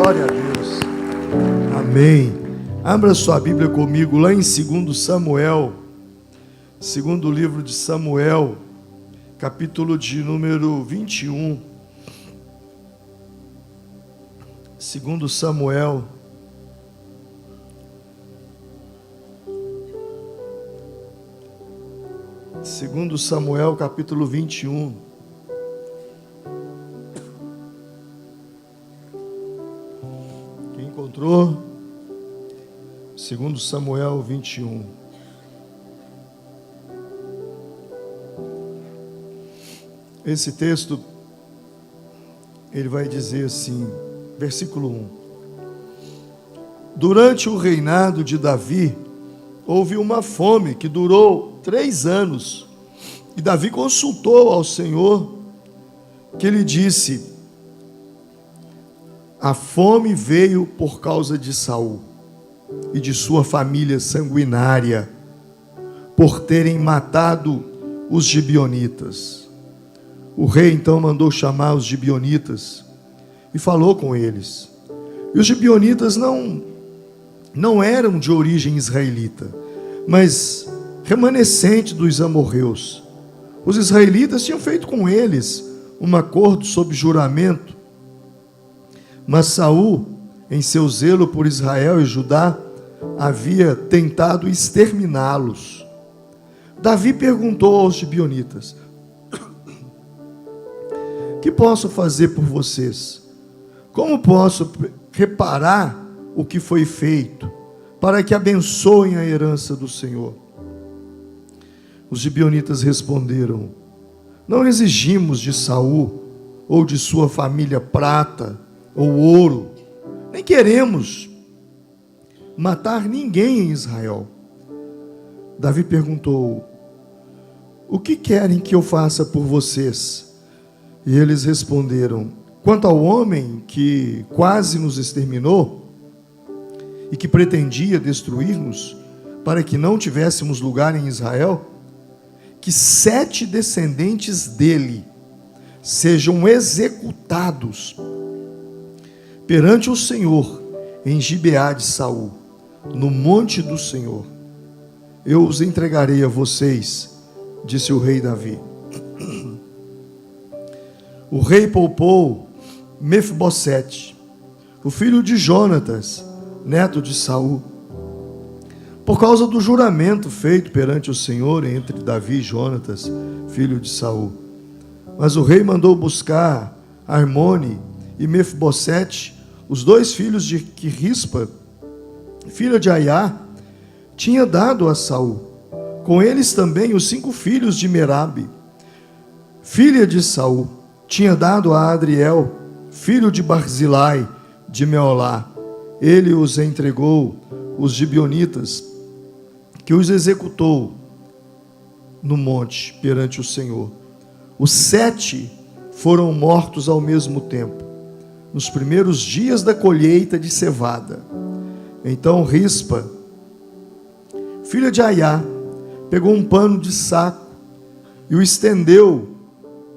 Glória a Deus. Amém. Abra sua Bíblia comigo lá em 2 Samuel, segundo livro de Samuel, capítulo de número 21. 2 Samuel, capítulo 21. Quem encontrou? 2 Samuel 21. Esse texto, ele vai dizer assim, versículo 1. Durante o reinado de Davi, houve uma fome que durou 3 anos. E Davi consultou ao Senhor, que lhe disse: a fome veio por causa de Saul e de sua família sanguinária, por terem matado os gibeonitas. O rei então mandou chamar os gibeonitas e falou com eles. E os gibeonitas não eram de origem israelita, mas remanescente dos amorreus. Os israelitas tinham feito com eles um acordo sob juramento, mas Saul, em seu zelo por Israel e Judá, havia tentado exterminá-los. Davi perguntou aos gibeonitas: que posso fazer por vocês? Como posso reparar o que foi feito, para que abençoem a herança do Senhor? Os gibeonitas responderam: não exigimos de Saul ou de sua família prata ou ouro, nem queremos matar ninguém em Israel. Davi perguntou: o que querem que eu faça por vocês? E eles responderam: quanto ao homem que quase nos exterminou e que pretendia destruir-nos, para que não tivéssemos lugar em Israel, que 7 descendentes dele sejam executados perante o Senhor em Gibeá de Saul, no monte do Senhor. Eu os entregarei a vocês, disse o rei Davi. O rei poupou Mefibosete, o filho de Jonatas, neto de Saul, por causa do juramento feito perante o Senhor entre Davi e Jonatas, filho de Saul. Mas o rei mandou buscar Armone e Mefibosete, os 2 filhos de que Rispa, filha de Aiá, tinha dado a Saul. Com eles também os 5 filhos de Merabe, filha de Saul, tinha dado a Adriel, filho de Barzilai, de Meolá. Ele os entregou os gibeonitas, que os executou no monte perante o Senhor. Os 7 foram mortos ao mesmo tempo, nos primeiros dias da colheita de cevada. Então Rispa, filha de Aiá, pegou um pano de saco e o estendeu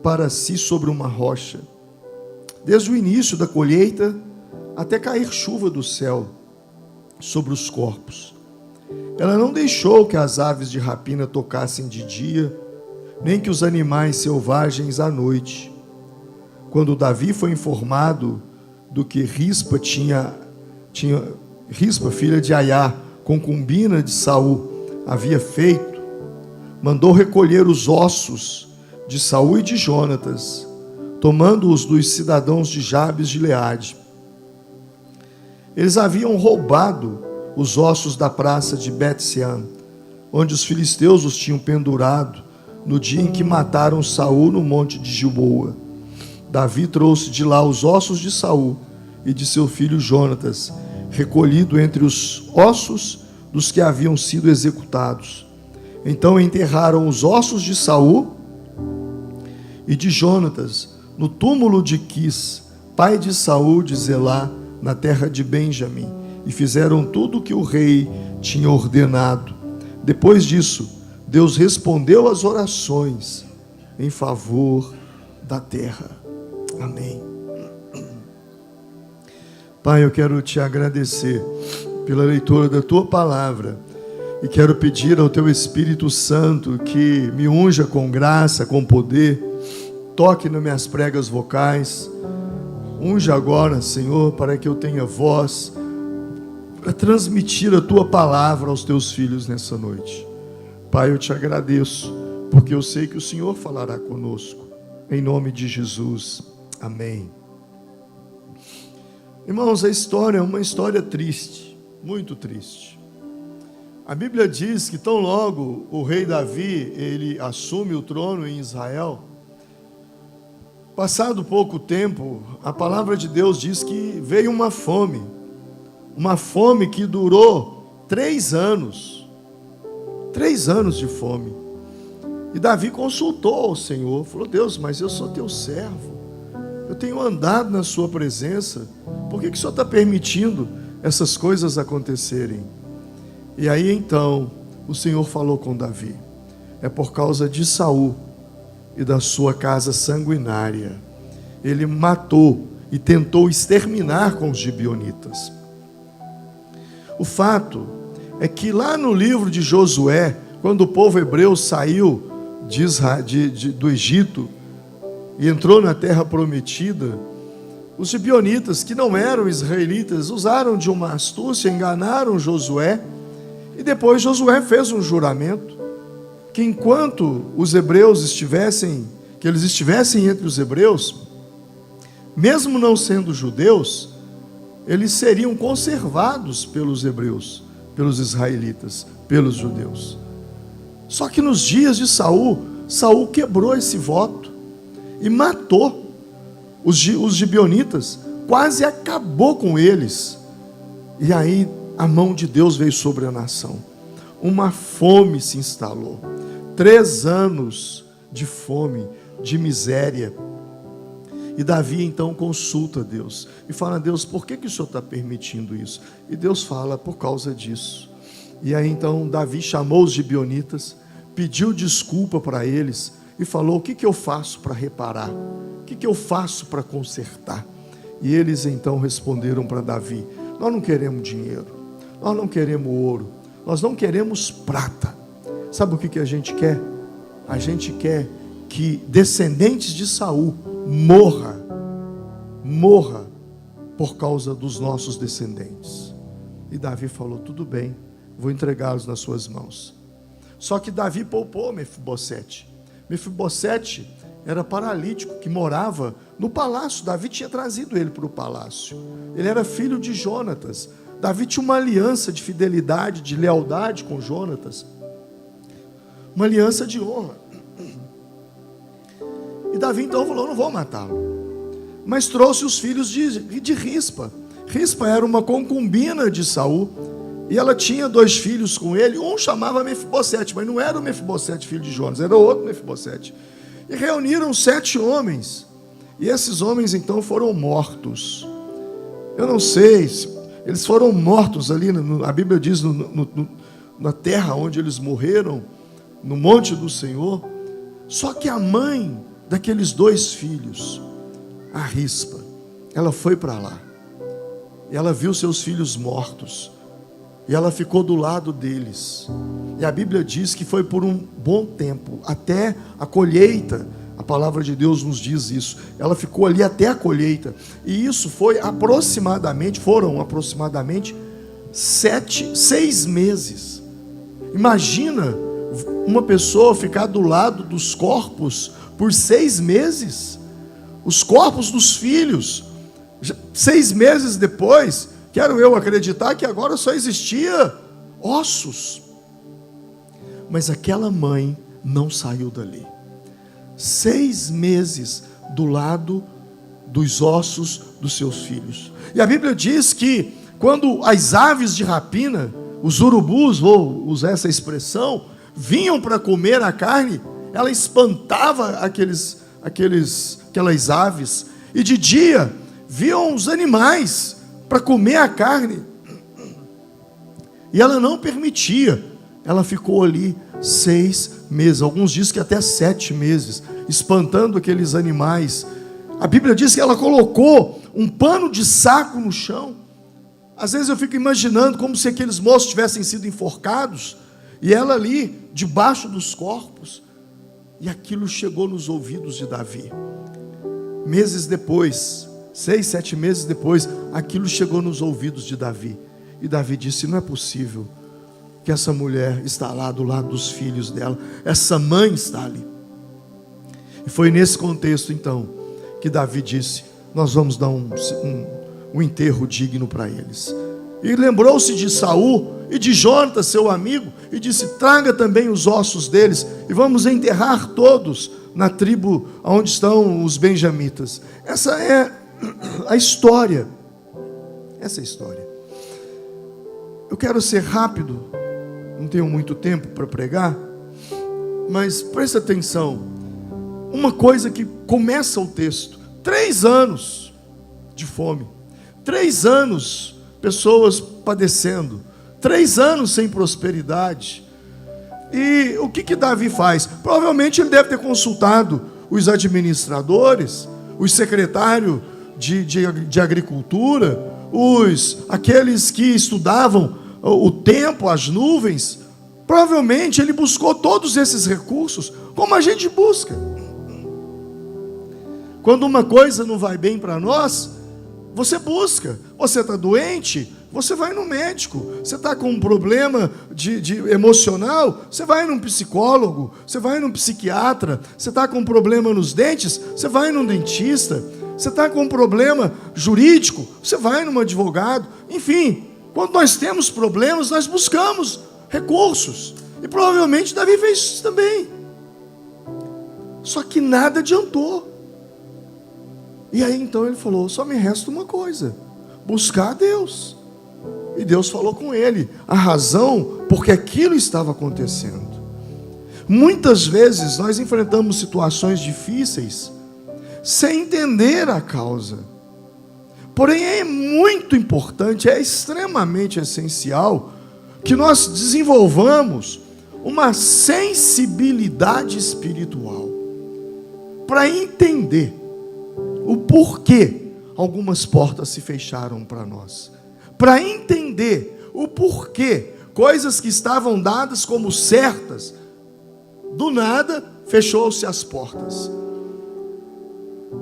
para si sobre uma rocha, desde o início da colheita até cair chuva do céu sobre os corpos. Ela não deixou que as aves de rapina tocassem de dia, nem que os animais selvagens à noite. Quando Davi foi informado do que Rispa Rispa, filha de Aiá, concubina de Saul, havia feito, mandou recolher os ossos de Saul e de Jonatas, tomando-os dos cidadãos de Jabes de Gileade. Eles haviam roubado os ossos da praça de Bet-sean, onde os filisteus os tinham pendurado no dia em que mataram Saul no monte de Gilboa. Davi trouxe de lá os ossos de Saul e de seu filho Jonatas, recolhido entre os ossos dos que haviam sido executados. Então enterraram os ossos de Saul e de Jonatas no túmulo de Quis, pai de Saul de Zelá, na terra de Benjamim, e fizeram tudo o que o rei tinha ordenado. Depois disso, Deus respondeu às orações em favor da terra. Amém. Pai, eu quero te agradecer pela leitura da tua palavra e quero pedir ao teu Espírito Santo que me unja com graça, com poder, toque nas minhas pregas vocais, unja agora, Senhor, para que eu tenha voz para transmitir a tua palavra aos teus filhos nessa noite. Pai, eu te agradeço, porque eu sei que o Senhor falará conosco, em nome de Jesus, amém. Irmãos, a história é uma história triste, muito triste. A Bíblia diz que tão logo o rei Davi, ele assume o trono em Israel, passado pouco tempo, a palavra de Deus diz que veio uma fome que durou 3 anos, 3 anos de fome. E Davi consultou ao Senhor, falou: Deus, mas eu sou teu servo, eu tenho andado na sua presença, por que o Senhor está permitindo essas coisas acontecerem? E aí então o Senhor falou com Davi: é por causa de Saul e da sua casa sanguinária. Ele matou e tentou exterminar com os gibeonitas. O fato é que lá no livro de Josué, quando o povo hebreu saiu do Egito e entrou na terra prometida, os gibeonitas, que não eram israelitas, usaram de uma astúcia, enganaram Josué, e depois Josué fez um juramento que enquanto os hebreus estivessem entre os hebreus, mesmo não sendo judeus, eles seriam conservados pelos hebreus, pelos israelitas, pelos judeus. Só que nos dias de Saul quebrou esse voto e matou os gibeonitas, quase acabou com eles. E aí a mão de Deus veio sobre a nação. Uma fome se instalou. 3 anos de fome, de miséria. E Davi então consulta Deus e fala: Deus, por que o Senhor está permitindo isso? E Deus fala: por causa disso. E aí então Davi chamou os gibeonitas, pediu desculpa para eles e falou: o que eu faço para reparar? O que eu faço para consertar? E eles então responderam para Davi: nós não queremos dinheiro, nós não queremos ouro, nós não queremos prata. Sabe o que a gente quer? A gente quer que descendentes de Saul morra por causa dos nossos descendentes. E Davi falou: tudo bem, vou entregá-los nas suas mãos. Só que Davi poupou Mefibosete. Mefibosete era paralítico, que morava no palácio. Davi tinha trazido ele para o palácio. Ele era filho de Jonatas. Davi tinha uma aliança de fidelidade, de lealdade com Jonatas, uma aliança de honra. E Davi então falou: não vou matá-lo. Mas trouxe os filhos de Rispa. Rispa era uma concubina de Saul, e ela tinha 2 filhos com ele. Um chamava Mefibosete, mas não era o Mefibosete filho de Jonas, era outro Mefibosete. E reuniram 7 homens, e esses homens então foram mortos. Eu não sei se eles foram mortos ali, a Bíblia diz, na terra onde eles morreram, no monte do Senhor. Só que a mãe daqueles 2 filhos, a Rispa, ela foi para lá, e ela viu seus filhos mortos, e ela ficou do lado deles. E a Bíblia diz que foi por um bom tempo, até a colheita. A palavra de Deus nos diz isso. Ela ficou ali até a colheita. E isso foram aproximadamente 6 meses. Imagina uma pessoa ficar do lado dos corpos por 6 meses. Os corpos dos filhos. 6 meses depois, quero eu acreditar que agora só existia ossos. Mas aquela mãe não saiu dali. 6 meses do lado dos ossos dos seus filhos. E a Bíblia diz que quando as aves de rapina, os urubus, vou usar essa expressão, vinham para comer a carne, ela espantava aquelas aves. E de dia viam os animais para comer a carne, e ela não permitia. Ela ficou ali 6 meses, alguns dizem que até 7 meses, espantando aqueles animais. A Bíblia diz que ela colocou um pano de saco no chão. Às vezes eu fico imaginando como se aqueles moços tivessem sido enforcados, e ela ali, debaixo dos corpos, e aquilo chegou nos ouvidos de Davi. Meses depois, 6, 7 meses depois, aquilo chegou nos ouvidos de Davi. E Davi disse: não é possível que essa mulher está lá do lado dos filhos dela, essa mãe está ali. E foi nesse contexto então que Davi disse: nós vamos dar um enterro digno para eles. E lembrou-se de Saul e de Jonatas, seu amigo, e disse: traga também os ossos deles e vamos enterrar todos na tribo onde estão os benjamitas. Essa é a história. Essa é a história. Eu quero ser rápido, não tenho muito tempo para pregar, mas presta atenção. Uma coisa que começa o texto: 3 anos de fome, 3 anos pessoas padecendo, 3 anos sem prosperidade. E o que Davi faz? Provavelmente ele deve ter consultado os administradores, os secretários de agricultura, aqueles que estudavam o tempo, as nuvens. Provavelmente ele buscou todos esses recursos, como a gente busca. Quando uma coisa não vai bem para nós, você busca. Você está doente, você vai no médico. Você está com um problema de emocional, você vai num psicólogo, você vai num psiquiatra. Você está com um problema nos dentes, você vai num dentista. Você está com um problema jurídico, você vai num advogado. Enfim, quando nós temos problemas, nós buscamos recursos. E provavelmente Davi fez isso também. Só que nada adiantou. E aí então ele falou: só me resta uma coisa, buscar a Deus. E Deus falou com ele a razão porque aquilo estava acontecendo. Muitas vezes nós enfrentamos situações difíceis sem entender a causa. Porém é muito importante, é extremamente essencial que nós desenvolvamos uma sensibilidade espiritual para entender o porquê algumas portas se fecharam para nós, para entender o porquê coisas que estavam dadas como certas, do nada fechou-se as portas.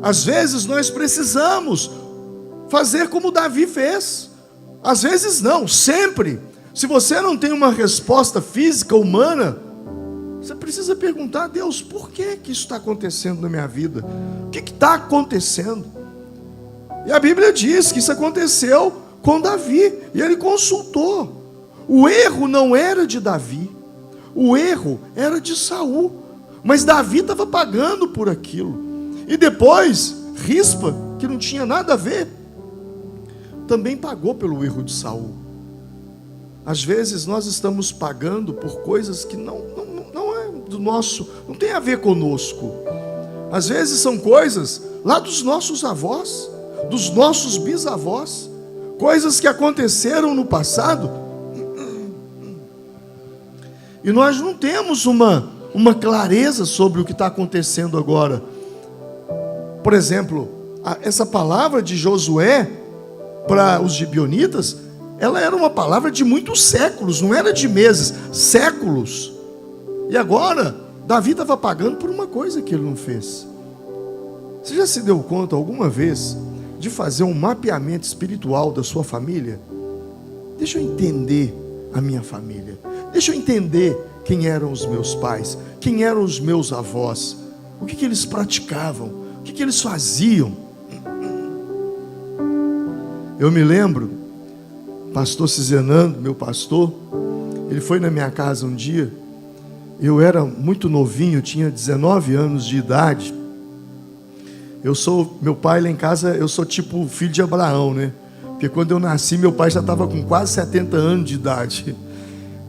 Às vezes nós precisamos fazer como Davi fez, às vezes não, sempre. Se você não tem uma resposta física, humana, você precisa perguntar a Deus: por que isso está acontecendo na minha vida? O que está acontecendo? E a Bíblia diz que isso aconteceu com Davi, e ele consultou. O erro não era de Davi, o erro era de Saul, mas Davi estava pagando por aquilo. E depois Rispa, que não tinha nada a ver, também pagou pelo erro de Saul. Às vezes nós estamos pagando por coisas que não é do nosso, não tem a ver conosco. Às vezes são coisas lá dos nossos avós, dos nossos bisavós, coisas que aconteceram no passado, e nós não temos uma clareza sobre o que está acontecendo agora. Por exemplo, essa palavra de Josué para os gibeonitas, ela era uma palavra de muitos séculos, não era de meses, séculos. E agora, Davi estava pagando por uma coisa que ele não fez. Você já se deu conta alguma vez de fazer um mapeamento espiritual da sua família? Deixa eu entender a minha família. Deixa eu entender quem eram os meus pais, quem eram os meus avós, o que eles praticavam, o que eles faziam. Eu me lembro, pastor Cizenando, meu pastor, ele foi na minha casa um dia. Eu era muito novinho, tinha 19 anos de idade. Meu pai lá em casa, eu sou tipo filho de Abraão, né? Porque quando eu nasci, meu pai já estava com quase 70 anos de idade.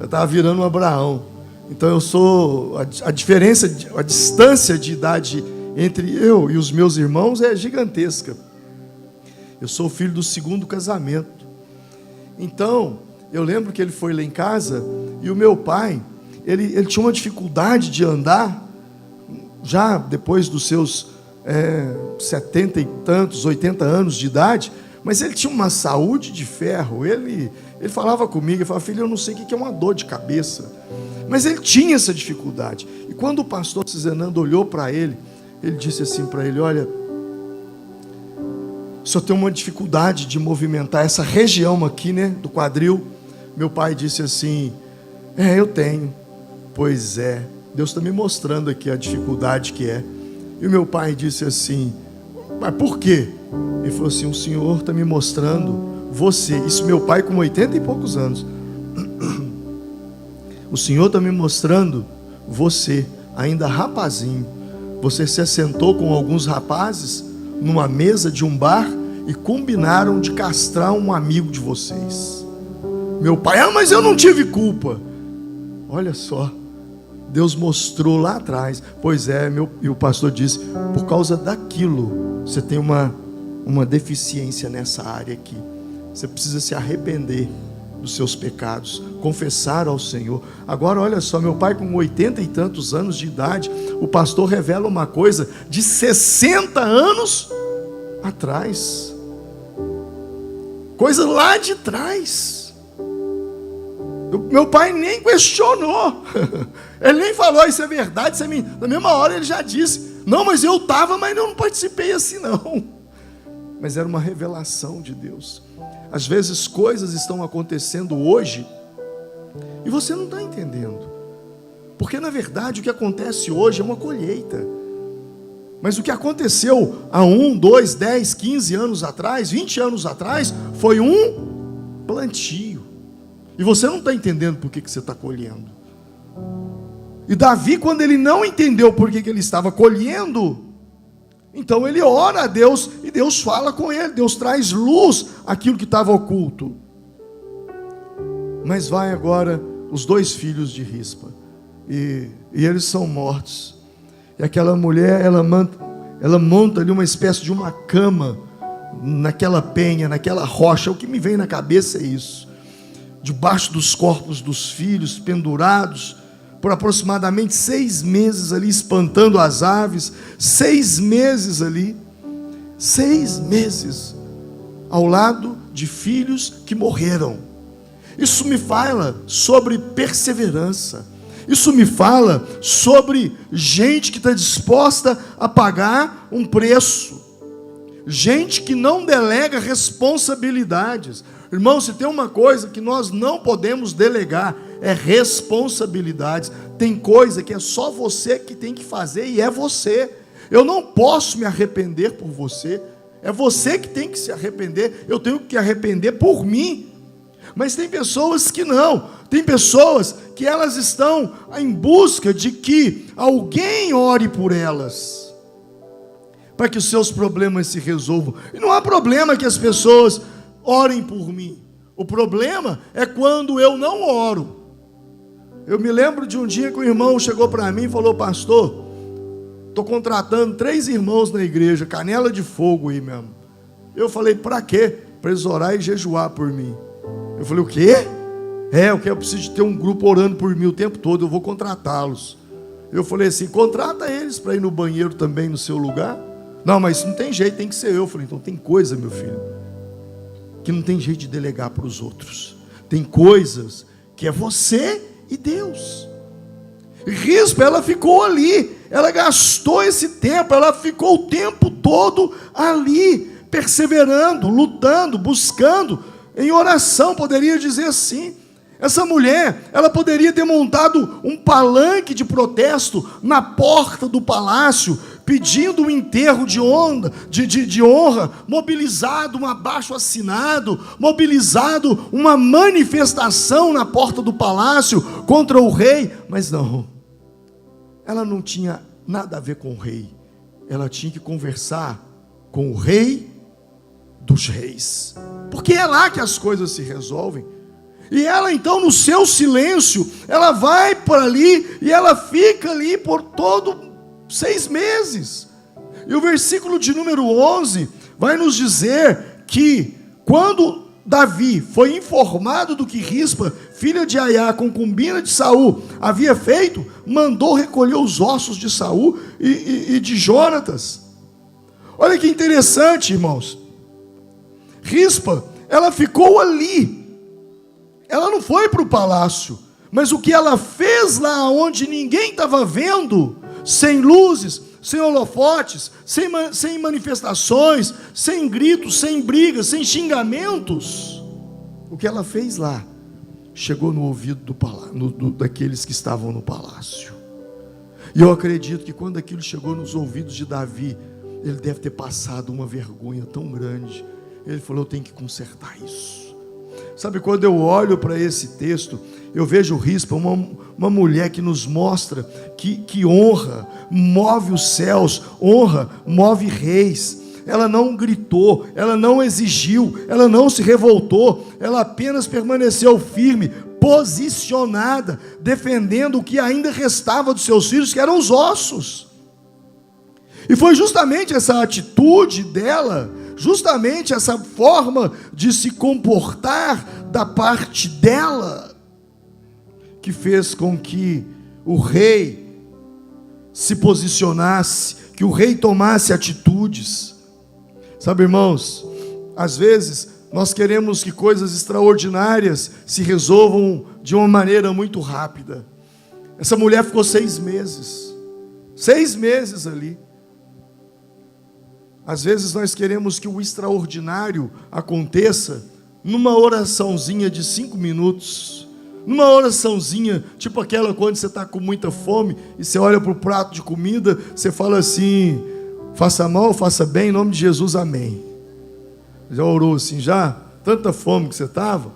Eu estava virando um Abraão. Então eu sou, a distância de idade entre eu e os meus irmãos é gigantesca. Eu sou filho do 2º casamento. Então, eu lembro que ele foi lá em casa, e o meu pai, ele tinha uma dificuldade de andar, já depois dos seus 70 e tantos, 80 anos de idade, mas ele tinha uma saúde de ferro. Ele falava comigo, ele falava: filho, eu não sei o que é uma dor de cabeça. Mas ele tinha essa dificuldade. E quando o pastor Zenando olhou para ele, ele disse assim para ele: olha, o senhor tem uma dificuldade de movimentar essa região aqui, né, do quadril. Meu pai disse assim: eu tenho. Pois é, Deus está me mostrando aqui a dificuldade que é. E o meu pai disse assim: mas por quê? Ele falou assim: o Senhor está me mostrando você. Isso meu pai com 80 e poucos anos. O Senhor está me mostrando você, ainda rapazinho. Você se assentou com alguns rapazes numa mesa de um bar e combinaram de castrar um amigo de vocês. Meu pai: mas eu não tive culpa. Olha só, Deus mostrou lá atrás. Pois é, e o pastor disse: por causa daquilo, você tem uma deficiência nessa área aqui. Você precisa se arrepender dos seus pecados, confessar ao Senhor. Agora olha só, meu pai com 80 e tantos anos de idade, o pastor revela uma coisa de 60 anos atrás, coisa lá de trás. Meu pai nem questionou, ele nem falou: isso é verdade, isso é mentira. Na mesma hora ele já disse: não, mas eu estava, mas eu não participei assim não. Mas era uma revelação de Deus. Às vezes coisas estão acontecendo hoje e você não está entendendo, porque na verdade o que acontece hoje é uma colheita. Mas o que aconteceu há 1, 2, 10, 15 anos atrás, 20 anos atrás, foi um plantio. E você não está entendendo por que você está colhendo. E Davi, quando ele não entendeu por que ele estava colhendo, então ele ora a Deus e Deus fala com ele. Deus traz luz àquilo que estava oculto. Mas vai agora os 2 filhos de Rispa, e eles são mortos. E aquela mulher, ela monta ali uma espécie de uma cama naquela penha, naquela rocha. O que me vem na cabeça é isso: debaixo dos corpos dos filhos, pendurados por aproximadamente 6 meses ali, espantando as aves. 6 meses ali, 6 meses ao lado de filhos que morreram. Isso me fala sobre perseverança. Isso me fala sobre gente que está disposta a pagar um preço, gente que não delega responsabilidades. Irmão, se tem uma coisa que nós não podemos delegar, é responsabilidades. Tem coisa que é só você que tem que fazer, e é você. Eu não posso me arrepender por você, é você que tem que se arrepender. Eu tenho que arrepender por mim. Mas tem pessoas que não. Tem pessoas que elas estão em busca de que alguém ore por elas, para que os seus problemas se resolvam. E não há problema que as pessoas orem por mim. O problema é quando eu não oro. Eu me lembro de um dia que um irmão chegou para mim e falou: pastor, estou contratando 3 irmãos na igreja, canela de fogo aí mesmo. Eu falei: para quê? Para eles orar e jejuar por mim. Eu falei: o quê? Eu preciso de ter um grupo orando por mim o tempo todo, eu vou contratá-los. Eu falei assim: contrata eles para ir no banheiro também no seu lugar. Não, mas não tem jeito, tem que ser eu. Eu falei: então tem coisa, meu filho, que não tem jeito de delegar para os outros. Tem coisas que é você e Deus. E Rispa, ela ficou ali, ela gastou esse tempo, ela ficou o tempo todo ali, perseverando, lutando, buscando, em oração, poderia dizer assim. Essa mulher, ela poderia ter montado um palanque de protesto na porta do palácio, pedindo um enterro de honra, mobilizado um abaixo-assinado, mobilizado uma manifestação na porta do palácio contra o rei. Mas não, ela não tinha nada a ver com o rei, ela tinha que conversar com o rei dos reis, porque é lá que as coisas se resolvem. E ela então, no seu silêncio, ela vai por ali e ela fica ali por todo 6 meses. E o versículo de número 11 vai nos dizer que quando Davi foi informado do que Rispa, filha de Aiá, concubina de Saul, havia feito, mandou recolher os ossos de Saul e de Jonatas. Olha que interessante, irmãos. Rispa, ela ficou ali. Ela não foi para o palácio. Mas o que ela fez lá onde ninguém estava vendo, sem luzes, sem holofotes, sem manifestações, sem gritos, sem brigas, sem xingamentos, o que ela fez lá chegou no ouvido daqueles que estavam no palácio. E eu acredito que quando aquilo chegou nos ouvidos de Davi, ele deve ter passado uma vergonha tão grande. Ele falou: eu tenho que consertar isso. Sabe, quando eu olho para esse texto, eu vejo Rispa, uma mulher que nos mostra que honra move os céus, honra move reis. Ela não gritou, ela não exigiu, ela não se revoltou, ela apenas permaneceu firme, posicionada, defendendo o que ainda restava dos seus filhos, que eram os ossos. E foi justamente essa atitude dela, justamente essa forma de se comportar da parte dela, que fez com que o rei se posicionasse, que o rei tomasse atitudes. Sabe, irmãos, às vezes nós queremos que coisas extraordinárias se resolvam de uma maneira muito rápida. Essa mulher ficou 6 meses ali. Às vezes nós queremos que o extraordinário aconteça numa oraçãozinha de 5 minutos, numa oraçãozinha, tipo aquela quando você está com muita fome e você olha para o prato de comida, você fala assim: faça mal, faça bem, em nome de Jesus, amém. Já orou assim já? Tanta fome que você estava?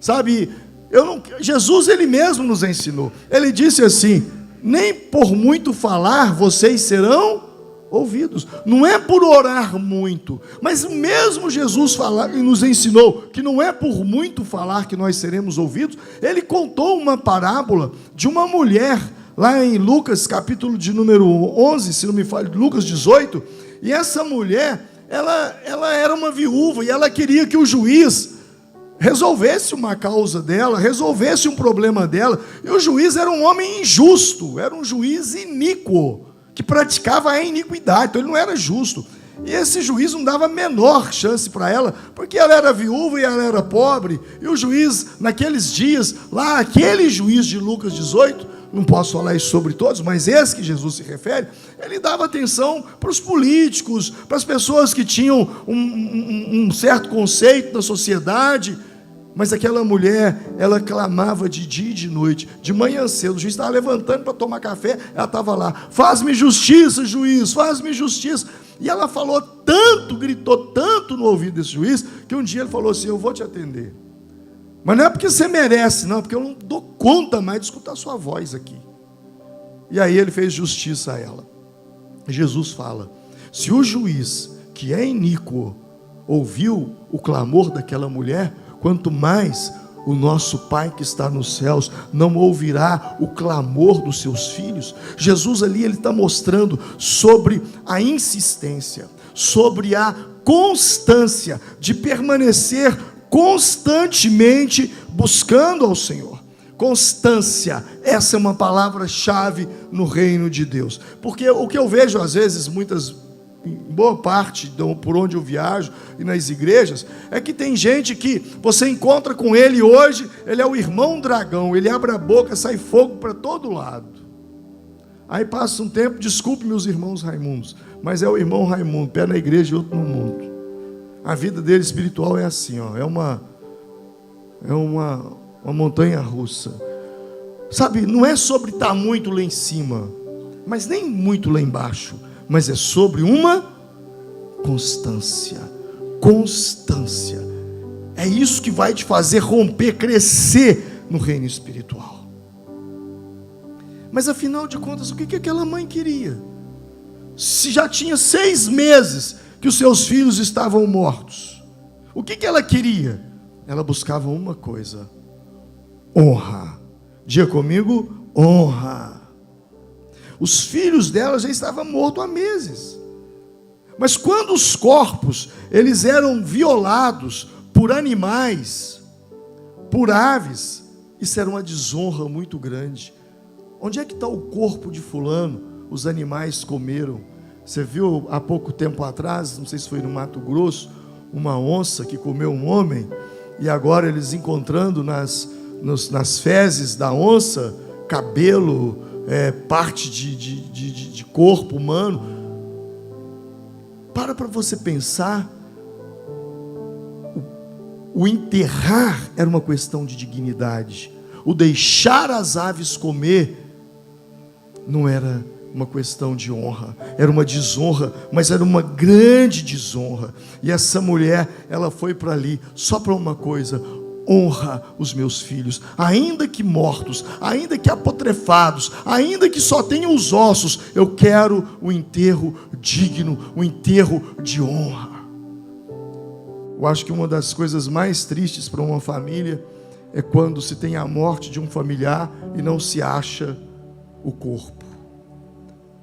Sabe, Jesus ele mesmo nos ensinou. Ele disse assim: nem por muito falar vocês serão ouvidos. Não é por orar muito, mas mesmo Jesus nos ensinou que não é por muito falar que nós seremos ouvidos. Ele contou uma parábola de uma mulher, lá em Lucas, capítulo de número 11, se não me falha, Lucas 18, e essa mulher, ela era uma viúva, e ela queria que o juiz resolvesse uma causa dela, resolvesse um problema dela, e o juiz era um homem injusto, era um juiz iníquo, que praticava a iniquidade, então ele não era justo. E esse juiz não dava a menor chance para ela, porque ela era viúva e ela era pobre, e o juiz, naqueles dias, lá, aquele juiz de Lucas 18, não posso falar isso sobre todos, mas esse que Jesus se refere, ele dava atenção para os políticos, para as pessoas que tinham um certo conceito da sociedade. Mas aquela mulher, ela clamava de dia e de noite, de manhã cedo, o juiz estava levantando para tomar café, ela estava lá: faz-me justiça, juiz, faz-me justiça. E ela falou tanto, gritou tanto no ouvido desse juiz, que um dia ele falou assim: eu vou te atender, mas não é porque você merece, não, porque eu não dou conta mais de escutar a sua voz aqui. E aí ele fez justiça a ela. Jesus fala: se o juiz, que é iníquo, ouviu o clamor daquela mulher, quanto mais o nosso Pai que está nos céus não ouvirá o clamor dos seus filhos. Jesus ali, ele está mostrando sobre a insistência, sobre a constância de permanecer constantemente buscando ao Senhor. Constância, essa é uma palavra-chave no reino de Deus, porque o que eu vejo às vezes, em boa parte por onde eu viajo e nas igrejas, é que tem gente que você encontra com ele hoje, ele é o irmão dragão, ele abre a boca, sai fogo para todo lado. Aí passa um tempo, desculpe meus irmãos Raimundos, mas é o irmão Raimundo, pé na igreja e outro no mundo. A vida dele espiritual é assim, ó, é uma montanha russa. Sabe, não é sobre estar muito lá em cima, mas nem muito lá embaixo, mas é sobre uma constância. Constância. É isso que vai te fazer romper, crescer no reino espiritual. Mas afinal de contas, o que aquela mãe queria? Se já tinha 6 meses que os seus filhos estavam mortos, o que ela queria? Ela buscava uma coisa: honra. Diga comigo: honra. Os filhos dela já estavam mortos há meses. Mas quando os corpos, eles eram violados por animais, por aves, isso era uma desonra muito grande. Onde é que está o corpo de fulano? Os animais comeram. Você viu há pouco tempo atrás, não sei se foi no Mato Grosso, uma onça que comeu um homem, e agora eles encontrando nas fezes da onça, cabelo, parte de corpo humano. Para você pensar, o enterrar era uma questão de dignidade, o deixar as aves comer não era uma questão de honra, era uma desonra, mas era uma grande desonra. E essa mulher, ela foi para ali só para uma coisa: honra os meus filhos, ainda que mortos, ainda que apotrefados, ainda que só tenham os ossos, eu quero o enterro digno, o enterro de honra. Eu acho que uma das coisas mais tristes para uma família é quando se tem a morte de um familiar e não se acha o corpo.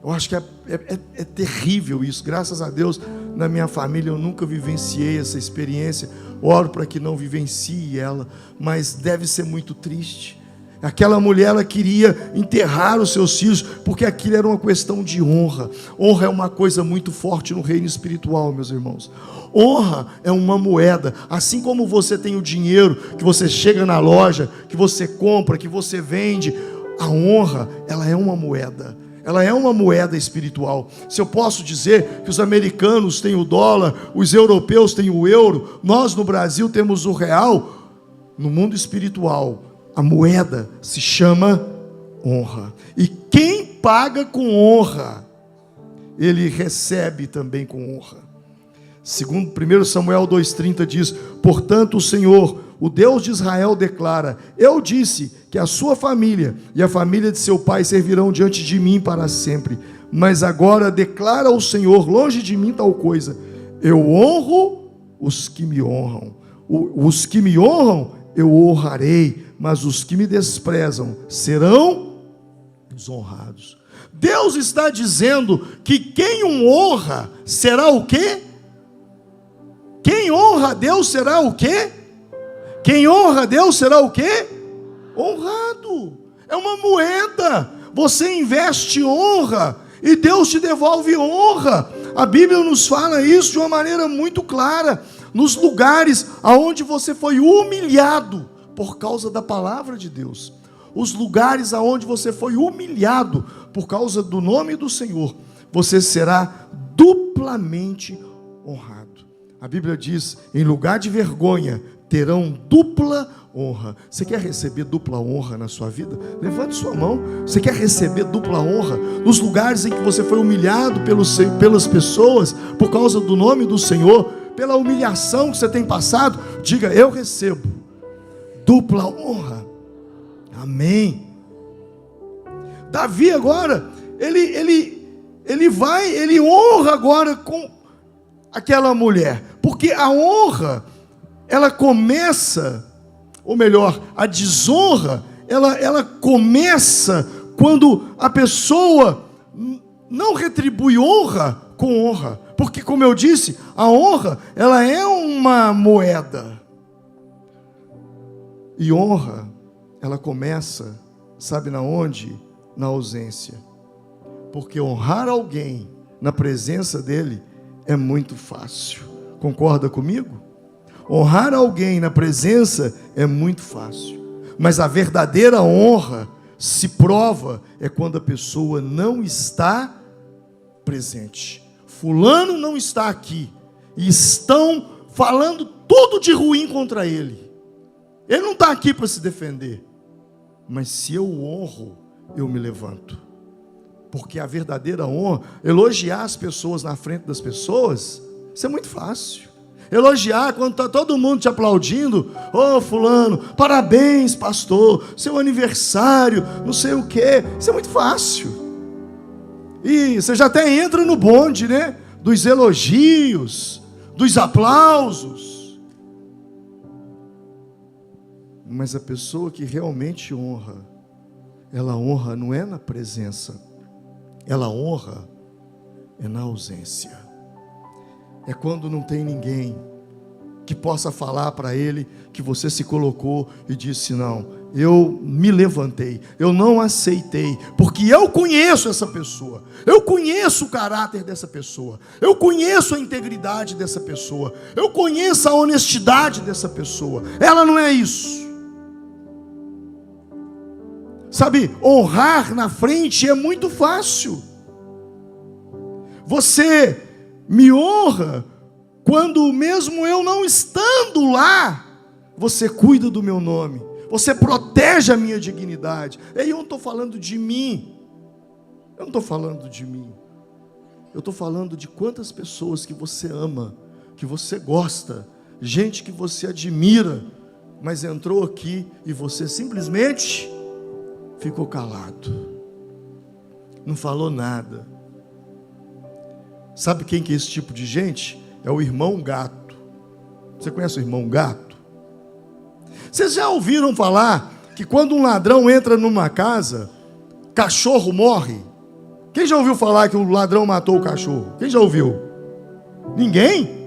Eu acho que é terrível isso. Graças a Deus, na minha família eu nunca vivenciei essa experiência. Oro para que não vivencie ela, mas deve ser muito triste. Aquela mulher, ela queria enterrar os seus filhos, porque aquilo era uma questão de honra. Honra é uma coisa muito forte no reino espiritual, meus irmãos. Honra é uma moeda. Assim como você tem o dinheiro, que você chega na loja, que você compra, que você vende, a honra, ela é uma moeda. Ela é uma moeda espiritual. Se eu posso dizer que os americanos têm o dólar, os europeus têm o euro, nós no Brasil temos o real, no mundo espiritual, a moeda se chama honra. E quem paga com honra, ele recebe também com honra. Segundo 1 Samuel 2,30 diz: portanto o Senhor, o Deus de Israel, declara: eu disse que a sua família e a família de seu pai servirão diante de mim para sempre. Mas agora declara o Senhor: longe de mim tal coisa. Eu honro os que me honram. Os que me honram eu honrarei, mas os que me desprezam serão desonrados. Deus está dizendo que quem o honra será o quê? Quem honra a Deus será o quê? Quem honra a Deus será o quê? Honrado. É uma moeda. Você investe honra e Deus te devolve honra. A Bíblia nos fala isso de uma maneira muito clara. Nos lugares aonde você foi humilhado por causa da palavra de Deus, os lugares aonde você foi humilhado por causa do nome do Senhor, você será duplamente honrado. A Bíblia diz: em lugar de vergonha terão dupla honra. Você quer receber dupla honra na sua vida? Levante sua mão. Você quer receber dupla honra nos lugares em que você foi humilhado pelas pessoas por causa do nome do Senhor, pela humilhação que você tem passado? Diga: eu recebo dupla honra. Amém. Davi agora, ele honra agora com aquela mulher, porque a honra, ela começa, ou melhor, a desonra, ela começa quando a pessoa não retribui honra com honra, porque, como eu disse, a honra, ela é uma moeda, e honra, ela começa, sabe na onde? Na ausência, porque honrar alguém na presença dele é muito fácil. Concorda comigo? Honrar alguém na presença é muito fácil, mas a verdadeira honra se prova quando a pessoa não está presente. Fulano não está aqui e estão falando tudo de ruim contra ele. Ele não está aqui para se defender, mas se eu o honro, eu me levanto. Porque a verdadeira honra, elogiar as pessoas na frente das pessoas, isso é muito fácil. Elogiar quando está todo mundo te aplaudindo: ô fulano, parabéns pastor, seu aniversário, não sei o quê, isso é muito fácil. E você já até entra no bonde, né? Dos elogios, dos aplausos. Mas a pessoa que realmente honra, ela honra não é na presença, ela honra é na ausência. É quando não tem ninguém que possa falar para ele que você se colocou e disse: não, eu me levantei, eu não aceitei, porque eu conheço essa pessoa, eu conheço o caráter dessa pessoa, eu conheço a integridade dessa pessoa, eu conheço a honestidade dessa pessoa. Ela não é isso. Sabe, honrar na frente é muito fácil. Você me honra quando mesmo eu não estando lá, você cuida do meu nome, você protege a minha dignidade. E aí eu não estou falando de mim, eu não estou falando de mim, eu estou falando de quantas pessoas que você ama, que você gosta, gente que você admira, mas entrou aqui e você simplesmente ficou calado, não falou nada. Sabe quem que é esse tipo de gente? É o irmão gato. Você conhece o irmão gato? Vocês já ouviram falar que quando um ladrão entra numa casa, cachorro morre? Quem já ouviu falar que o ladrão matou o cachorro? Quem já ouviu? Ninguém?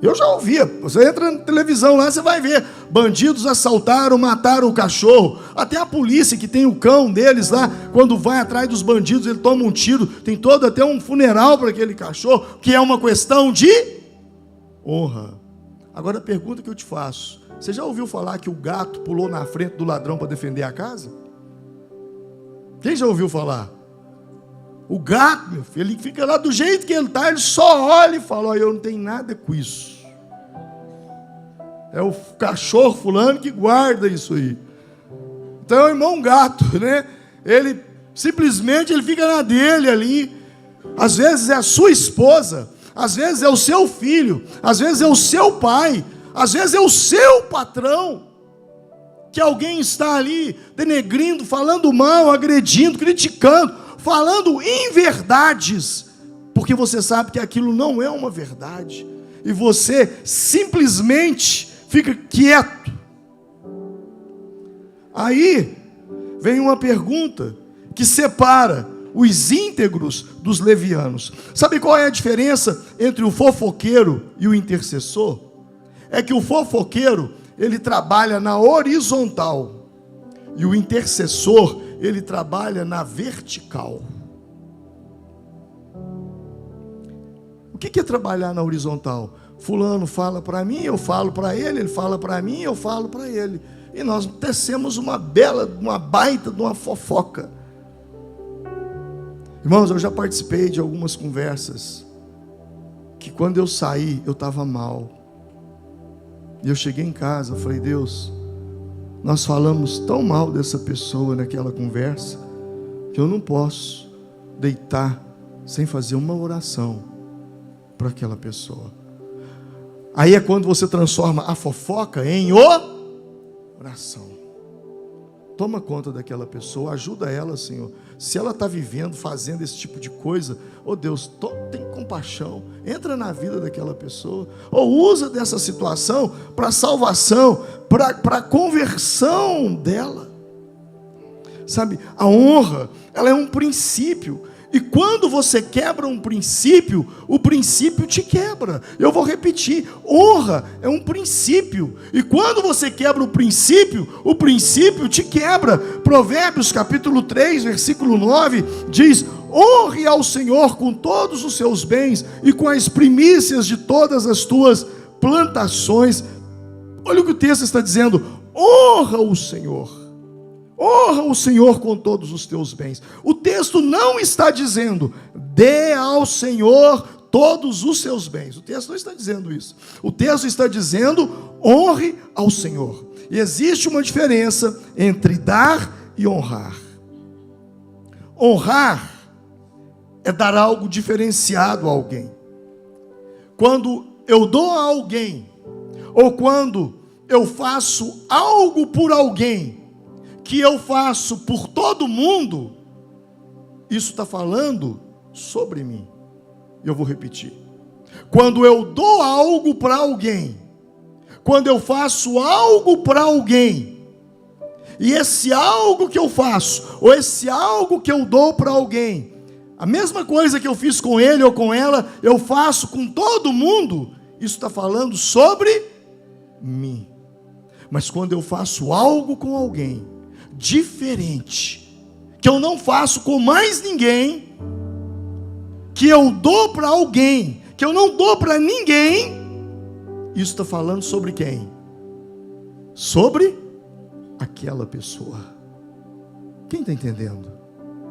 Eu já ouvia. Você entra na televisão lá, você vai ver. Bandidos assaltaram, mataram o cachorro. Até a polícia, que tem o cão deles lá, quando vai atrás dos bandidos, ele toma um tiro. Tem todo até um funeral para aquele cachorro, que é uma questão de honra. Agora a pergunta que eu te faço: você já ouviu falar que o gato pulou na frente do ladrão para defender a casa? Quem já ouviu falar? O gato, meu filho, ele fica lá do jeito que ele está, ele só olha e fala: eu não tenho nada com isso. É o cachorro fulano que guarda isso aí. Então é o irmão gato, né? Ele simplesmente ele fica na dele ali. Às vezes é a sua esposa, às vezes é o seu filho, às vezes é o seu pai, às vezes é o seu patrão, que alguém está ali denegrindo, falando mal, agredindo, criticando, falando inverdades, porque você sabe que aquilo não é uma verdade, e você simplesmente fica quieto. Aí vem uma pergunta que separa os íntegros dos levianos. Sabe qual é a diferença entre o fofoqueiro e o intercessor? É que o fofoqueiro, ele trabalha na horizontal, e o intercessor, ele trabalha na vertical. O que é trabalhar na horizontal? Fulano fala para mim, eu falo para ele fala para mim, eu falo para ele. E nós tecemos uma baita de uma fofoca. Irmãos, eu já participei de algumas conversas que quando eu saí, eu estava mal. E eu cheguei em casa, eu falei: Deus, nós falamos tão mal dessa pessoa naquela conversa, que eu não posso deitar sem fazer uma oração para aquela pessoa. Aí é quando você transforma a fofoca em oração. Toma conta daquela pessoa, ajuda ela, Senhor. Se ela está vivendo, fazendo esse tipo de coisa, oh Deus, tem compaixão, entra na vida daquela pessoa, ou usa dessa situação para salvação, para a conversão dela. Sabe, a honra, ela é um princípio. E quando você quebra um princípio, o princípio te quebra. Eu vou repetir: honra é um princípio. E quando você quebra o princípio te quebra. Provérbios capítulo 3, versículo 9, diz: honre ao Senhor com todos os seus bens e com as primícias de todas as tuas plantações. Olha o que o texto está dizendo: honra o Senhor. Honra o Senhor com todos os teus bens. O texto não está dizendo: dê ao Senhor todos os seus bens. O texto não está dizendo isso. O texto está dizendo: honre ao Senhor. E existe uma diferença entre dar e honrar. Honrar é dar algo diferenciado a alguém. Quando eu dou a alguém, ou quando eu faço algo por alguém, que eu faço por todo mundo, isso está falando sobre mim. Eu vou repetir: quando eu dou algo para alguém, quando eu faço algo para alguém, e esse algo que eu faço, ou esse algo que eu dou para alguém, a mesma coisa que eu fiz com ele ou com ela, eu faço com todo mundo, isso está falando sobre mim. Mas quando eu faço algo com alguém, diferente, que eu não faço com mais ninguém, que eu dou para alguém, que eu não dou para ninguém, isso está falando sobre quem? Sobre aquela pessoa. Quem está entendendo?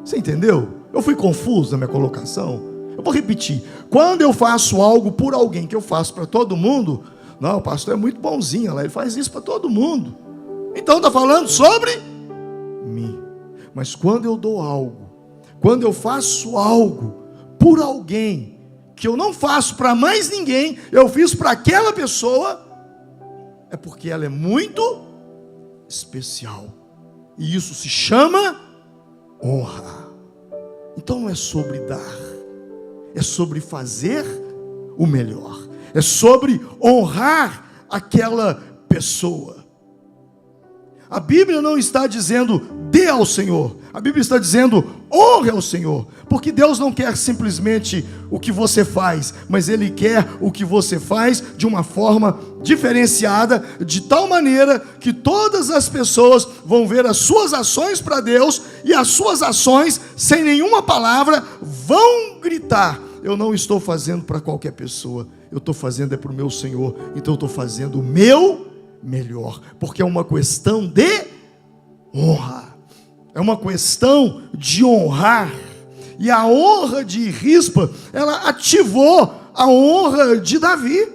Você entendeu? Eu fui confuso na minha colocação? Eu vou repetir. Quando eu faço algo por alguém que eu faço para todo mundo, não, o pastor é muito bonzinho lá, ele faz isso para todo mundo. Então está falando sobre mim. Mas quando eu dou algo, quando eu faço algo por alguém, que eu não faço para mais ninguém, eu fiz para aquela pessoa, é porque ela é muito especial. E isso se chama honra. Então não é sobre dar, é sobre fazer o melhor, é sobre honrar aquela pessoa. A Bíblia não está dizendo dê ao Senhor, a Bíblia está dizendo honre ao Senhor, porque Deus não quer simplesmente o que você faz, mas Ele quer o que você faz de uma forma diferenciada, de tal maneira que todas as pessoas vão ver as suas ações para Deus, e as suas ações, sem nenhuma palavra, vão gritar: eu não estou fazendo para qualquer pessoa, eu estou fazendo para o meu Senhor, então eu estou fazendo o meu melhor, porque é uma questão de honra, é uma questão de honrar. E a honra de Rispa, ela ativou a honra de Davi.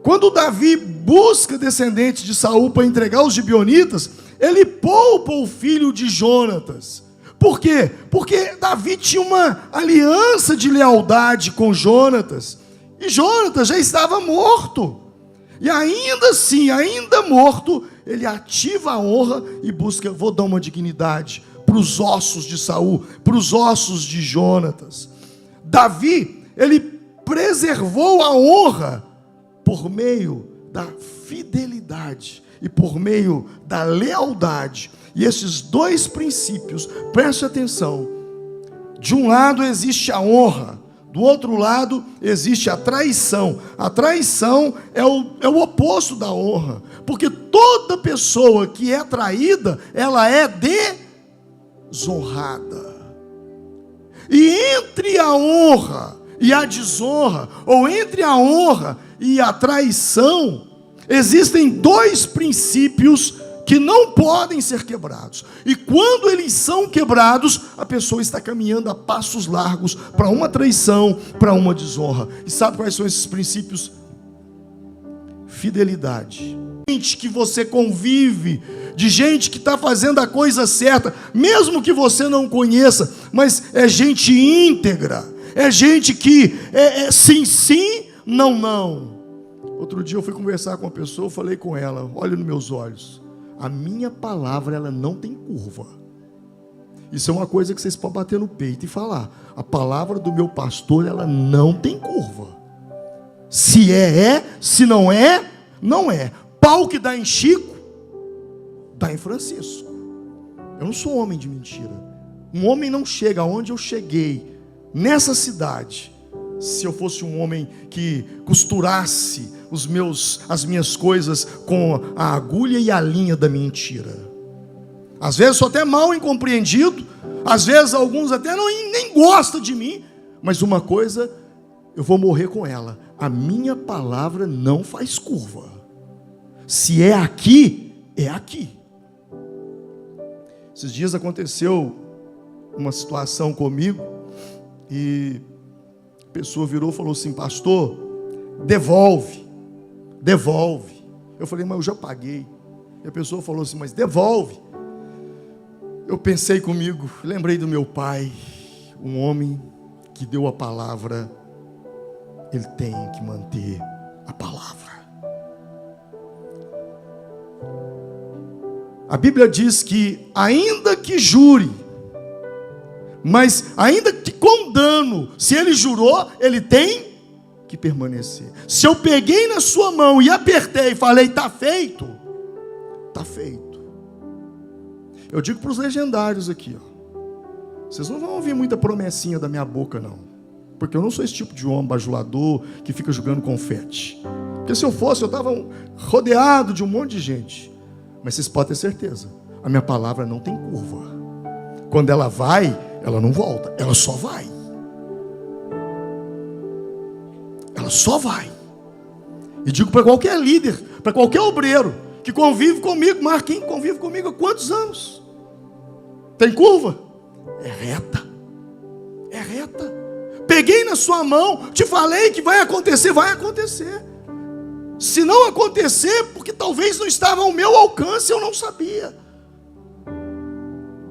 Quando Davi busca descendentes de Saul para entregar os gibeonitas, ele poupa o filho de Jonatas. Por quê? Porque Davi tinha uma aliança de lealdade com Jonatas, e Jonatas já estava morto. E ainda assim, ainda morto, ele ativa a honra e busca: vou dar uma dignidade para os ossos de Saul, para os ossos de Jonatas. Davi, ele preservou a honra por meio da fidelidade e por meio da lealdade. E esses dois princípios, preste atenção, de um lado existe a honra, do outro lado existe a traição. A traição é o oposto da honra, porque toda pessoa que é traída, ela é desonrada. E entre a honra e a desonra, ou entre a honra e a traição, existem dois princípios que não podem ser quebrados. E quando eles são quebrados, a pessoa está caminhando a passos largos para uma traição, para uma desonra. E sabe quais são esses princípios? Fidelidade. Gente que você convive, de gente que está fazendo a coisa certa, mesmo que você não conheça, mas é gente íntegra, é gente que é sim, sim, não, não. Outro dia eu fui conversar com uma pessoa, eu falei com ela: olha nos meus olhos, a minha palavra, ela não tem curva. Isso é uma coisa que vocês podem bater no peito e falar: a palavra do meu pastor, ela não tem curva. Se é, se não é, não é. Pau que dá em Chico, dá em Francisco. Eu não sou homem de mentira. Um homem não chega aonde eu cheguei nessa cidade se eu fosse um homem que costurasse as minhas coisas com a agulha e a linha da mentira. Às vezes sou até mal incompreendido, às vezes alguns até nem gostam de mim, mas uma coisa eu vou morrer com ela: a minha palavra não faz curva. Se é aqui, é aqui. Esses dias aconteceu uma situação comigo e a pessoa virou e falou assim: pastor, devolve. Eu falei: mas eu já paguei. E a pessoa falou assim: mas devolve. Eu pensei comigo, lembrei do meu pai, um homem que deu a palavra, ele tem que manter a palavra. A Bíblia diz que ainda que jure, mas ainda que com dano, se ele jurou, ele tem que permanecer. Se eu peguei na sua mão e apertei e falei: está feito, está feito. Eu digo para os legendários aqui, ó, vocês não vão ouvir muita promessinha da minha boca, não, porque eu não sou esse tipo de homem bajulador que fica jogando confete. Porque se eu fosse, eu estava rodeado de um monte de gente. Mas vocês podem ter certeza, A minha palavra não tem curva. Quando ela vai, ela não volta, ela só vai. Ela só vai. E digo para qualquer líder, para qualquer obreiro que convive comigo, Marquinhos convive comigo há quantos anos? Tem curva? É reta. É reta. Peguei na sua mão, te falei que vai acontecer, vai acontecer. Se não acontecer, porque talvez não estava ao meu alcance, eu não sabia.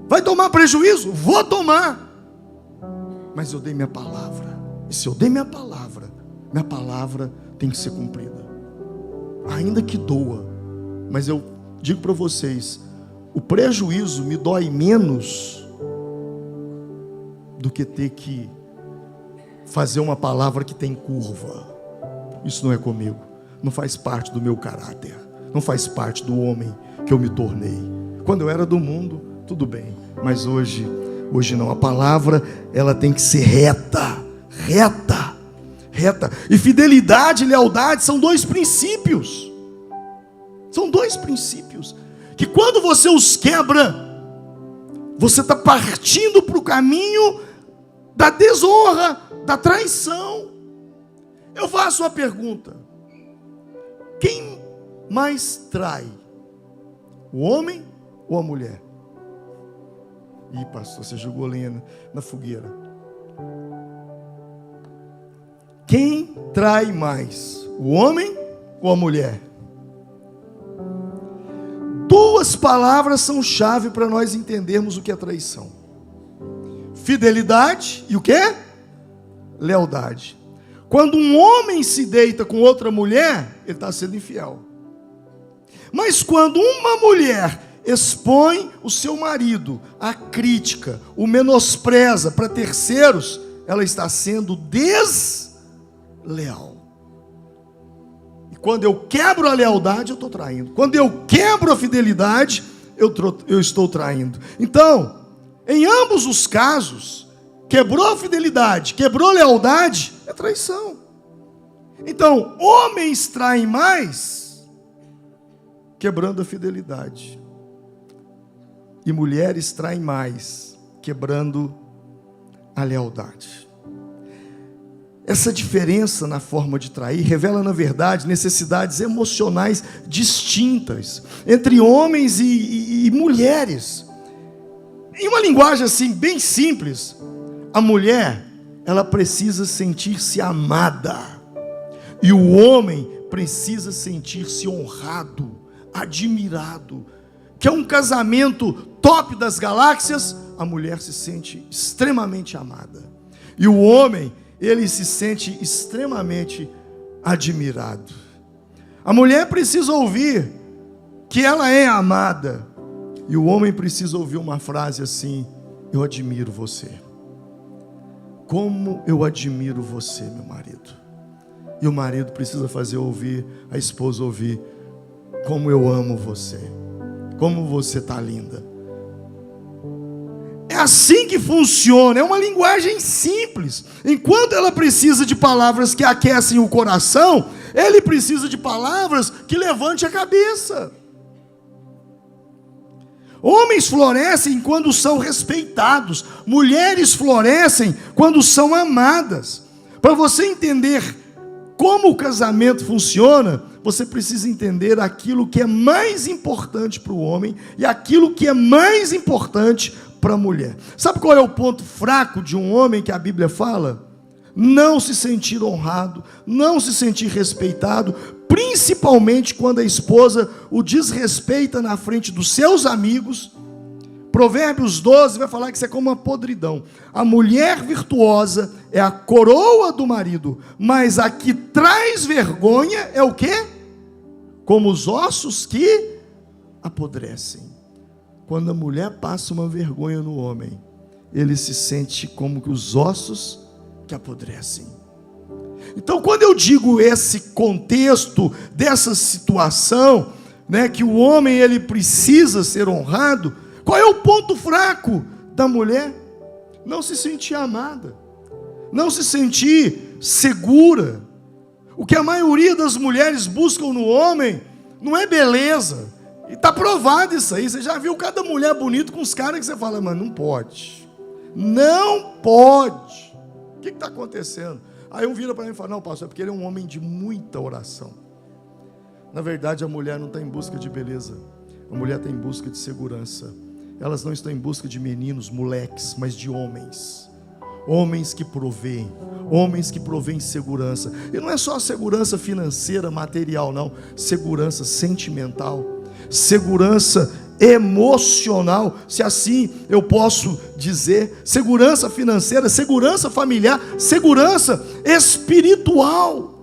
Vai tomar prejuízo? Vou tomar. Mas eu dei minha palavra. E se eu dei minha palavra tem que ser cumprida. Ainda que doa. Mas eu digo para vocês, o prejuízo me dói menos do que ter que fazer uma palavra que tem curva. Isso não é comigo. Não faz parte do meu caráter. Não faz parte do homem que eu me tornei. Quando eu era do mundo, tudo bem. Mas hoje não. A palavra, ela tem que ser reta. E fidelidade e lealdade são dois princípios. São dois princípios. Que quando você os quebra, você está partindo para o caminho da desonra, da traição. Eu faço uma pergunta. Quem mais trai? O homem ou a mulher? Ih, pastor, você jogou lenha na fogueira. Quem trai mais? O homem ou a mulher? Duas palavras são chave para nós entendermos o que é traição: fidelidade e o que? Lealdade. Quando um homem se deita com outra mulher, ele está sendo infiel. Mas quando uma mulher expõe o seu marido à crítica, o menospreza para terceiros, ela está sendo desleal. E quando eu quebro a lealdade, eu estou traindo. Quando eu quebro a fidelidade, eu estou traindo. Então, em ambos os casos, quebrou a fidelidade, quebrou a lealdade, é traição. Então, homens traem mais, quebrando a fidelidade. E mulheres traem mais, quebrando a lealdade. Essa diferença na forma de trair revela, na verdade, necessidades emocionais distintas entre homens e mulheres. Em uma linguagem assim, bem simples, a mulher, ela precisa sentir-se amada. E o homem precisa sentir-se honrado, admirado. Que é um casamento top das galáxias, a mulher se sente extremamente amada. E o homem, ele se sente extremamente admirado. A mulher precisa ouvir que ela é amada. E o homem precisa ouvir uma frase assim: eu admiro você. Como eu admiro você, meu marido. E o marido precisa fazer ouvir, a esposa ouvir: como eu amo você. Como você está linda. É assim que funciona. É uma linguagem simples. Enquanto ela precisa de palavras que aquecem o coração, ele precisa de palavras que levantem a cabeça. Homens florescem quando são respeitados. Mulheres florescem quando são amadas. Para você entender como o casamento funciona, você precisa entender aquilo que é mais importante para o homem e aquilo que é mais importante para a mulher. Sabe qual é o ponto fraco de um homem que a Bíblia fala? Não se sentir honrado, não se sentir respeitado, principalmente quando a esposa o desrespeita na frente dos seus amigos. Provérbios 12 vai falar que isso é como uma podridão. A mulher virtuosa é a coroa do marido, mas a que traz vergonha é o quê? Como os ossos que apodrecem. Quando a mulher passa uma vergonha no homem, ele se sente como que os ossos que apodrecem. Então, quando eu digo esse contexto, dessa situação, né, que o homem ele precisa ser honrado, qual é o ponto fraco da mulher? Não se sentir amada, não se sentir segura. O que a maioria das mulheres buscam no homem não é beleza, E está provado isso aí. Você já viu cada mulher bonita com os caras que você fala, mano, não pode. Não pode. O que está acontecendo? Aí um vira para mim e fala, não, pastor, é porque ele é um homem de muita oração. Na verdade, a mulher não está em busca de beleza. A mulher está em busca de segurança. Elas não estão em busca de meninos, moleques, mas de homens. Homens que provêem. Homens que provêem segurança. E não é só segurança financeira, material, não. Segurança sentimental. Segurança emocional, se assim eu posso dizer. Segurança financeira, segurança familiar, segurança espiritual.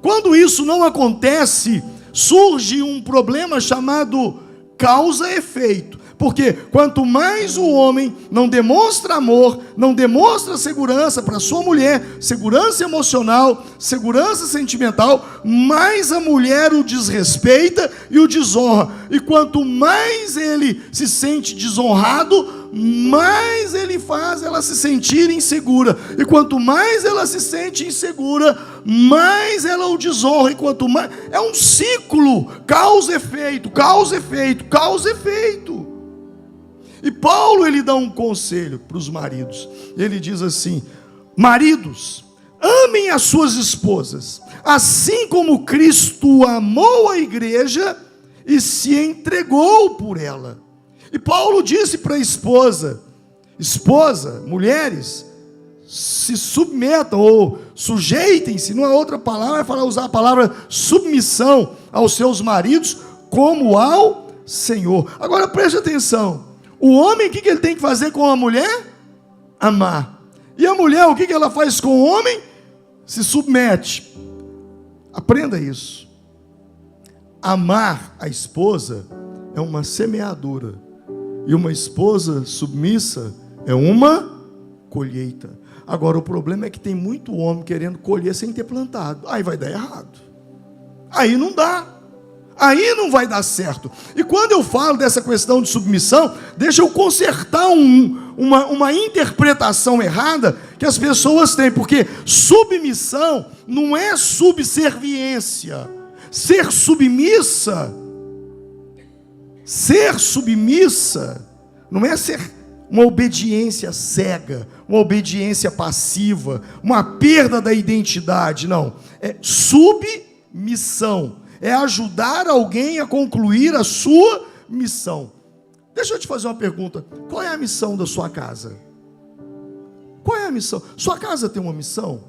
Quando isso não acontece, surge um problema chamado causa-efeito. Porque quanto mais o homem não demonstra amor, não demonstra segurança para sua mulher, segurança emocional, segurança sentimental, mais a mulher o desrespeita e o desonra. E quanto mais ele se sente desonrado, mais ele faz ela se sentir insegura. E quanto mais ela se sente insegura, mais ela o desonra. E quanto mais... É um ciclo, causa-efeito, causa-efeito, causa-efeito. E Paulo, ele dá um conselho para os maridos. Ele diz assim: maridos, amem as suas esposas, assim como Cristo amou a igreja e se entregou por ela. E Paulo disse para a esposa, mulheres, se submetam ou sujeitem-se, não é outra palavra, vai usar a palavra submissão aos seus maridos, como ao Senhor. Agora preste atenção. O homem, o que ele tem que fazer com a mulher? Amar. E a mulher, o que ela faz com o homem? Se submete. Aprenda isso. Amar a esposa é uma semeadura. E uma esposa submissa é uma colheita. Agora, o problema é que tem muito homem querendo colher sem ter plantado. Aí vai dar errado. Aí não dá. Aí não vai dar certo. E quando eu falo dessa questão de submissão, deixa eu consertar uma interpretação errada que as pessoas têm. Porque submissão não é subserviência. Ser submissa não é ser uma obediência cega, uma obediência passiva, uma perda da identidade. Não. É submissão. É ajudar alguém a concluir a sua missão. Deixa eu te fazer uma pergunta. Qual é a missão da sua casa? Qual é a missão? Sua casa tem uma missão?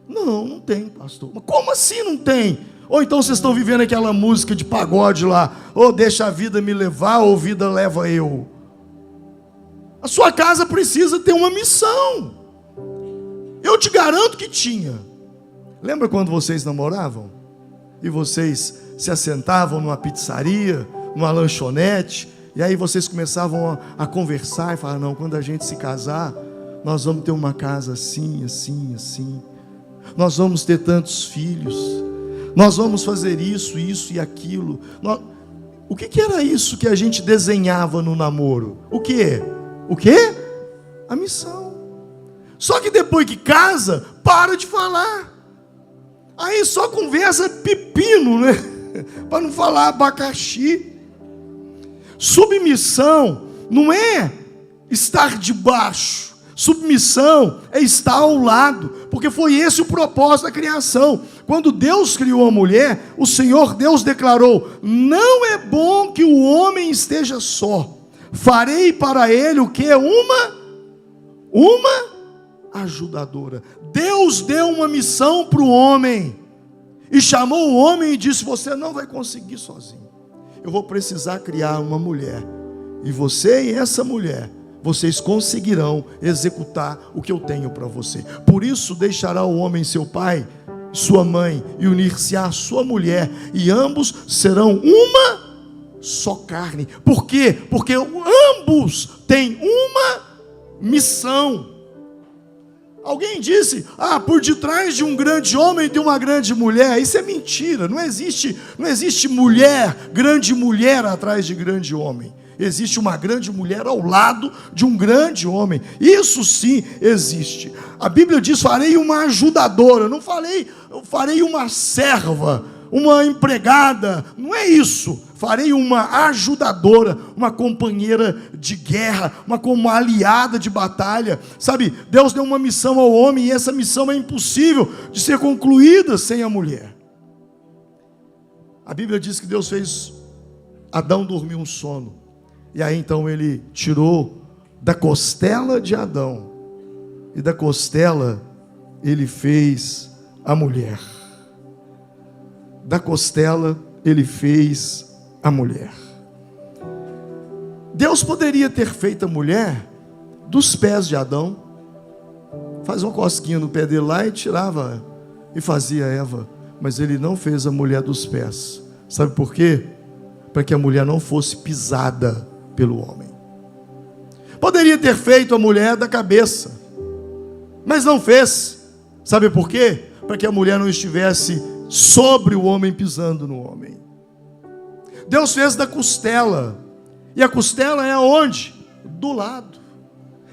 Não, não tem, pastor. Mas como assim não tem? Ou então vocês estão vivendo aquela música de pagode lá, ou deixa a vida me levar, ou vida leva eu. A sua casa precisa ter uma missão. Eu te garanto que tinha. Lembra quando vocês namoravam? E vocês se assentavam numa pizzaria, numa lanchonete, e aí vocês começavam a conversar e falavam, não, quando a gente se casar, nós vamos ter uma casa assim, assim, assim. Nós vamos ter tantos filhos. Nós vamos fazer isso, isso e aquilo. O que era isso que a gente desenhava no namoro? O quê? O quê? A missão. Só que depois que casa, para de falar. Aí só conversa pepino, né? Para não falar abacaxi. Submissão não é estar debaixo. Submissão é estar ao lado. Porque foi esse o propósito da criação. Quando Deus criou a mulher, o Senhor Deus declarou: não é bom que o homem esteja só. Farei para ele o que? Uma ajudadora. Deus deu uma missão para o homem e chamou o homem e disse: você não vai conseguir sozinho, eu vou precisar criar uma mulher, e você e essa mulher, vocês conseguirão executar o que eu tenho para você. Por isso deixará o homem seu pai, sua mãe, e unir-se à sua mulher, e ambos serão uma só carne. Por quê? Porque ambos têm uma missão. Alguém disse: por detrás de um grande homem tem uma grande mulher. Isso é mentira. Não existe mulher, grande mulher atrás de grande homem. Existe uma grande mulher ao lado de um grande homem. Isso sim existe. A Bíblia diz: farei uma ajudadora. Eu não falei, eu farei uma serva, uma empregada, não é isso. Farei uma ajudadora, uma companheira de guerra, uma aliada de batalha. Sabe, Deus deu uma missão ao homem e essa missão é impossível de ser concluída sem a mulher. A Bíblia diz que Deus fez Adão dormir um sono. E aí então ele tirou da costela de Adão, e da costela ele fez a mulher. Da costela ele fez a mulher. Deus poderia ter feito a mulher dos pés de Adão, faz uma cosquinha no pé dele lá e tirava e fazia Eva, mas ele não fez a mulher dos pés. Sabe por quê? Para que a mulher não fosse pisada pelo homem. Poderia ter feito a mulher da cabeça, mas não fez. Sabe por quê? Para que a mulher não estivesse sobre o homem, pisando no homem. Deus fez da costela, e a costela é onde? Do lado.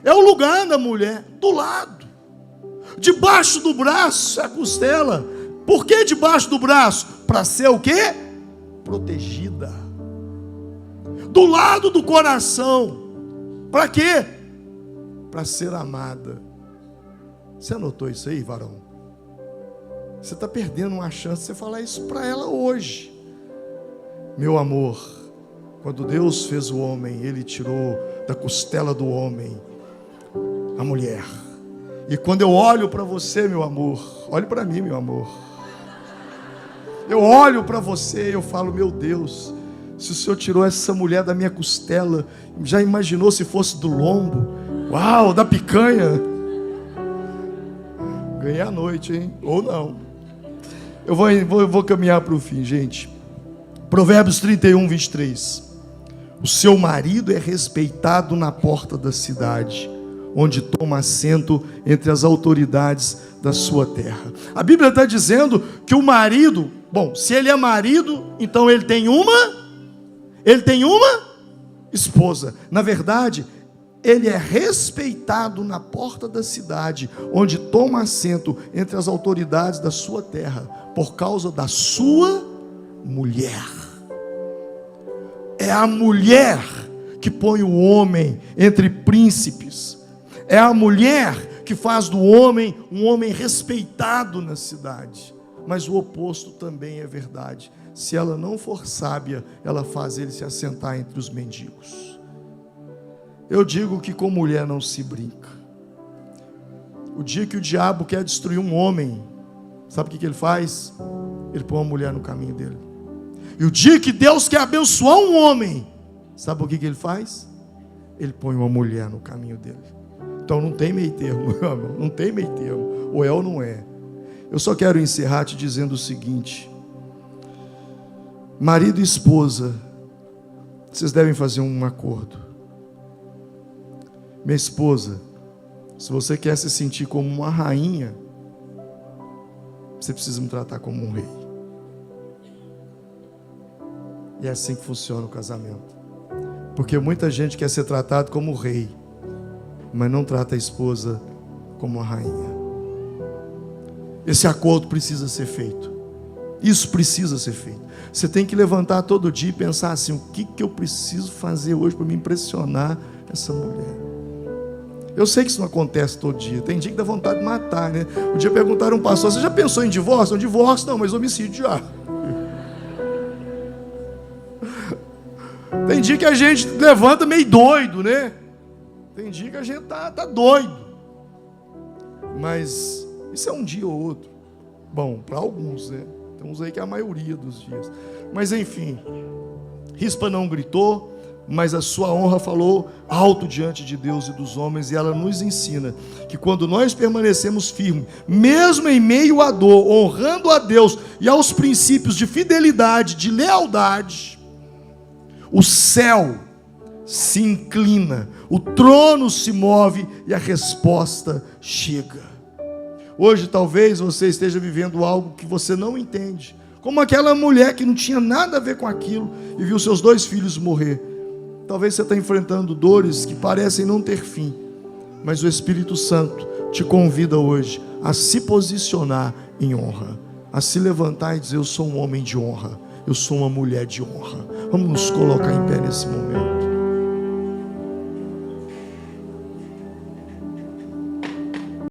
É o lugar da mulher, do lado. Debaixo do braço é a costela. Por que debaixo do braço? Para ser o quê? Protegida. Do lado do coração. Para quê? Para ser amada. Você anotou isso aí, varão? Você está perdendo uma chance de você falar isso para ela hoje. Meu amor, quando Deus fez o homem, Ele tirou da costela do homem a mulher. E quando eu olho para você, meu amor, olhe para mim, meu amor. Eu olho para você e eu falo, meu Deus, se o Senhor tirou essa mulher da minha costela, já imaginou se fosse do lombo? Uau, da picanha. Ganhei a noite, hein? Ou não. Eu vou caminhar para o fim, gente. Provérbios 31, 23. O seu marido é respeitado na porta da cidade, onde toma assento entre as autoridades da sua terra. A Bíblia está dizendo que o marido, bom, se ele é marido, então ele tem uma esposa. Na verdade, ele é respeitado na porta da cidade, onde toma assento entre as autoridades da sua terra, por causa da sua mulher. É a mulher que põe o homem entre príncipes. É a mulher que faz do homem um homem respeitado na cidade. Mas o oposto também é verdade. Se ela não for sábia, ela faz ele se assentar entre os mendigos. Eu digo que com mulher não se brinca. O dia que o diabo quer destruir um homem, sabe o que ele faz? Ele põe uma mulher no caminho dele. E o dia que Deus quer abençoar um homem, sabe o que ele faz? Ele põe uma mulher no caminho dele. Então não tem meio termo, meu amor. Não tem meio termo. Ou é ou não é. Eu só quero encerrar te dizendo o seguinte: marido e esposa, vocês devem fazer um acordo. Minha esposa, se você quer se sentir como uma rainha, você precisa me tratar como um rei. E é assim que funciona o casamento. Porque muita gente quer ser tratado como rei, mas não trata a esposa como uma rainha. Esse acordo precisa ser feito. Isso precisa ser feito. Você tem que levantar todo dia e pensar assim: o que eu preciso fazer hoje para me impressionar essa mulher? Eu sei que isso não acontece todo dia. Tem dia que dá vontade de matar, né? Um dia perguntaram a um pastor: você já pensou em divórcio? Não, divórcio não, mas homicídio já. Tem dia que a gente levanta meio doido, né? Tem dia que a gente tá doido. Mas isso é um dia ou outro. Bom, para alguns, né? Tem uns aí que é a maioria dos dias. Mas enfim, Rispa não gritou, mas a sua honra falou alto diante de Deus e dos homens, e ela nos ensina que quando nós permanecemos firmes, mesmo em meio à dor, honrando a Deus e aos princípios de fidelidade, de lealdade, o céu se inclina, o trono se move e a resposta chega. Hoje talvez você esteja vivendo algo que você não entende, como aquela mulher que não tinha nada a ver com aquilo e viu seus 2 filhos morrer. Talvez você está enfrentando dores que parecem não ter fim, mas o Espírito Santo te convida hoje a se posicionar em honra. a se levantar e dizer: eu sou um homem de honra, eu sou uma mulher de honra. Vamos nos colocar em pé nesse momento.